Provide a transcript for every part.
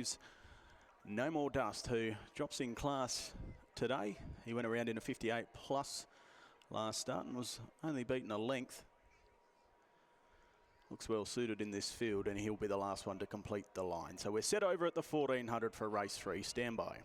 leaves No More Dust, who drops in class today. He went around in a 58 plus last start and was only beaten a length. Looks well suited in this field, and he'll be the last one to complete the line. So we're set over at the 1400 for race 3. Stand by.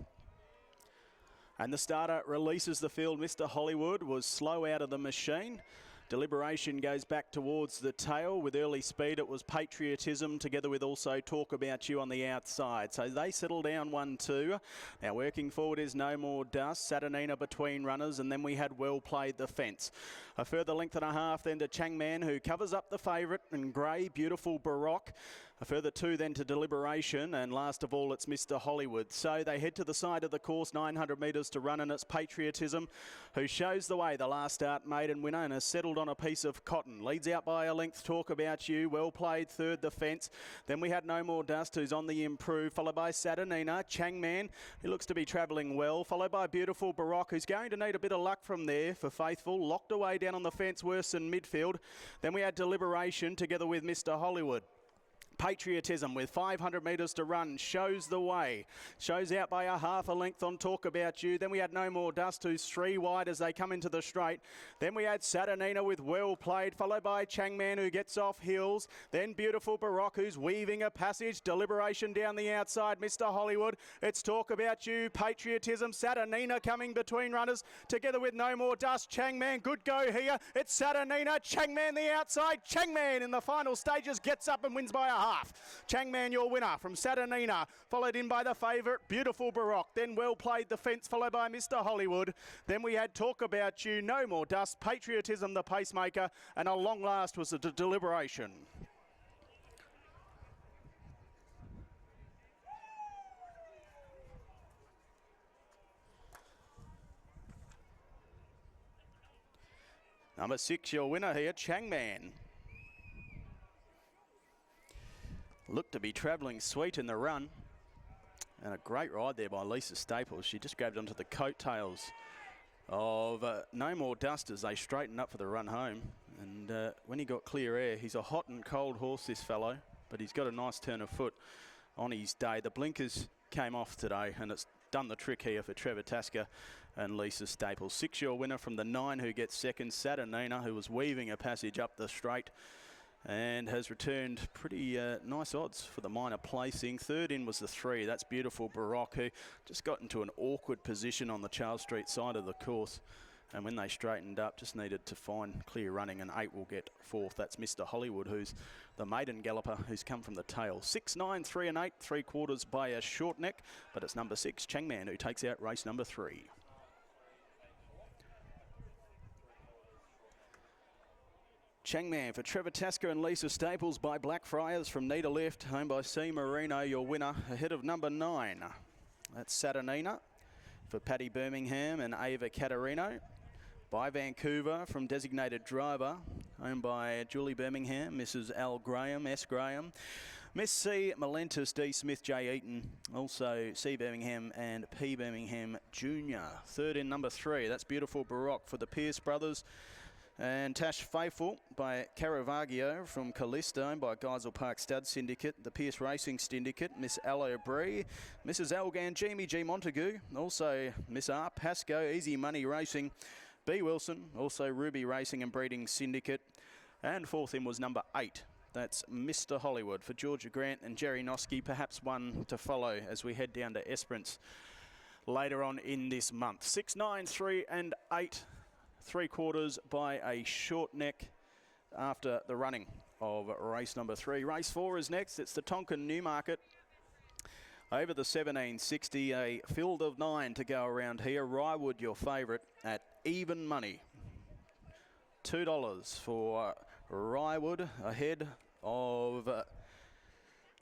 And the starter releases the field. Mr. Hollywood was slow out of the machine. Deliberation goes back towards the tail. With early speed, it was Patriotism together with also Talk About You on the outside. So they settle down 1-2. Now working forward is No More Dust. Saturnina between runners, and then we had Well Played the Fence. A further length and a half then to ChangMan, who covers up the favourite in grey, Beautiful Baroque. A further 2 then to Deliberation, and last of all it's Mr. Hollywood. So they head to the side of the course, 900 metres to run, and it's Patriotism who shows the way. The last start maiden winner and has settled on a piece of cotton. Leads out by a length, Talk About You. Well Played third, the Fence. Then we had No More Dust, who's on the improve, followed by Saturnina. ChangMan, who looks to be travelling well, followed by Beautiful Baroque, who's going to need a bit of luck from there for Faithful. Locked away down on the fence, worse than midfield. Then we had Deliberation together with Mr. Hollywood. Patriotism with 500 metres to run shows the way. Shows out by a half a length on Talk About You. Then we had No More Dust, who's 3 wide as they come into the straight. Then we had Saturnina with Well Played, followed by ChangMan, who gets off heels. Then Beautiful Baroque, who's weaving a passage. Deliberation down the outside, Mr. Hollywood. It's Talk About You, Patriotism, Saturnina coming between runners together with No More Dust. ChangMan, good go here. It's Saturnina, ChangMan the outside. ChangMan in the final stages gets up and wins by a half. ChangMan your winner from Saturnina, followed in by the favourite Beautiful Baroque. Then Well Played the Fence, followed by Mr. Hollywood. Then we had Talk About You, No More Dust, Patriotism the pacemaker, and a long last was the Deliberation. Number 6, your winner here, ChangMan. Looked to be travelling sweet in the run. And a great ride there by Lisa Staples. She just grabbed onto the coattails of No More Dust as they straightened up for the run home. And when he got clear air, he's a hot and cold horse, this fellow. But he's got a nice turn of foot on his day. The blinkers came off today, and it's done the trick here for Trevor Tasker and Lisa Staples. 6 your winner from the 9, who gets second. Saturnina, who was weaving a passage up the straight and has returned pretty nice odds for the minor placing. Third in was the 3. That's Beautiful Baroque, who just got into an awkward position on the Charles Street side of the course. And when they straightened up, just needed to find clear running, and 8 will get 4th. That's Mr. Hollywood, who's the maiden galloper who's come from the tail. 6, 9, 3 and 8, 3/4 by a short neck. But it's number 6, ChangMan, who takes out race number 3. ChangMan for Trevor Tasker and Lisa Staples by Blackfriars from Nita Lift, home by C. Marino, your winner, ahead of number 9. That's Saturnina for Paddy Birmingham and Ava Caterino. By Vancouver from Designated Driver, owned by Julie Birmingham, Mrs. Al Graham, S. Graham. Miss C. Malentis, D. Smith, J. Eaton, also C. Birmingham and P. Birmingham Jr. Third in number 3, that's Beautiful Baroque for the Pierce brothers. And Tash Faithful by Caravaggio from Callisto, by Geisel Park Stud Syndicate, the Pierce Racing Syndicate, Miss Allo Bree, Mrs. Algan, Jamie G. Montague, also Miss R. Pasco, Easy Money Racing, B. Wilson, also Ruby Racing and Breeding Syndicate. And 4th in was number 8. That's Mr. Hollywood for Georgia Grant and Jerry Noski, perhaps one to follow as we head down to Esperance later on in this month. 6, 9, 3 and 8. 3/4 by a short neck after the running of race number 3. Race 4 is next. It's the Tonkin Newmarket. Over the 1760, a field of 9 to go around here. Ryewood, your favourite, at even money. $2 for Ryewood, ahead of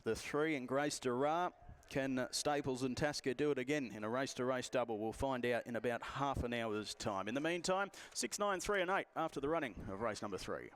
the 3 and Grace Durra. Can Staples and Tasker do it again in a race-to-race double? We'll find out in about half an hour's time. In the meantime, 6, 9, 3 and 8 after the running of race number 3.